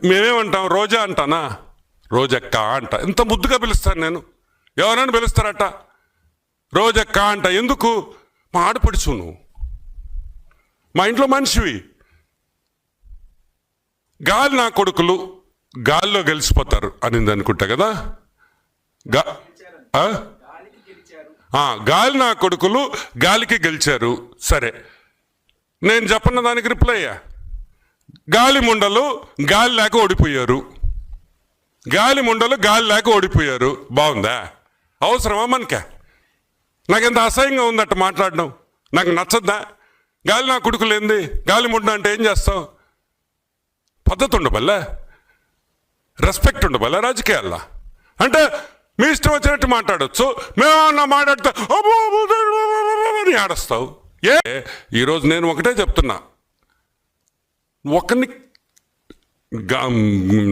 మేమేమంటాం, రోజా అంటానా, రోజక్క అంట. ఎంత ముద్దుగా పిలుస్తాను నేను. ఎవరైనా పిలుస్తారట రోజక్క అంట. ఎందుకు? మా ఆడపడుచు నువ్వు, మా ఇంట్లో మనిషివి. గాలి నా కొడుకులు గాల్లో గెలిచిపోతారు అనింది అనుకుంటా కదా. గాలి నా కొడుకులు గాలికి గెలిచారు. సరే, నేను చెప్పన్న దానికి రిప్లై అయ్యా. గాలి ముండలు గాలి లేక ఓడిపోయారు. గాలి ముండలు గాలి లేక ఓడిపోయారు. బాగుందా? అవసరమా మనకే? నాకెంత అసహ్యంగా ఉందట మాట్లాడడం. నాకు నచ్చద్దా? గాలి నా కొడుకులు ఏంది? గాలి ముండ అంటే ఏం చేస్తావు? పద్ధతి ఉండబల్లా, రెస్పెక్ట్ ఉండబల్లా రాజకీయాల్లో. అంటే మీ ఇష్టం వచ్చినట్టు మాట్లాడచ్చు. మేమన్నా మాట్లాడితే అని ఆడస్తావు. ఈరోజు నేను ఒకటే చెప్తున్నా, ఒకరిని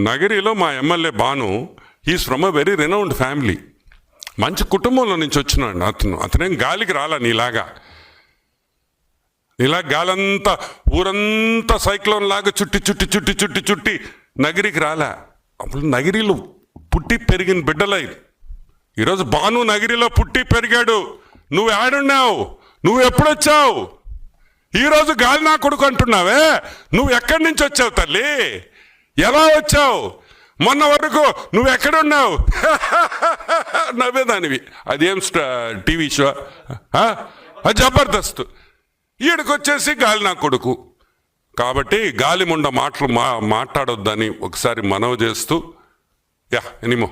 నగరిలో మా MLA Banu, is from a very renowned family. మంచి కుటుంబంలో నుంచి వచ్చినాడు అతనేం గాలికి రాలా నీలాగా. ఇలా గాలంతా ఊరంతా సైక్లోన్ లాగా చుట్టి చుట్టి చుట్టి చుట్టి చుట్టి నగిరికి రాలే. అప్పుడు నగిరిలో పుట్టి పెరిగిన బిడ్డలై. ఈరోజు బాను నగిరిలో పుట్టి పెరిగాడు. నువ్వు ఆడున్నావు, నువ్వు ఎప్పుడొచ్చావు? ఈరోజు గాలి నా కొడుకు అంటున్నావే, నువ్వు ఎక్కడి నుంచి వచ్చావు తల్లి? ఎలా వచ్చావు? మొన్న వరకు నువ్వు ఎక్కడున్నావు? నవ్వేదానివి. అదేం టీవీ షో, అది జబర్దస్త్. ఈడకొచ్చేసి గాలి నా కొడుకు. కాబట్టి గాలి ముండ మాటలు మాట్లాడొద్దని ఒకసారి మనవి చేస్తూ, ఎనీమో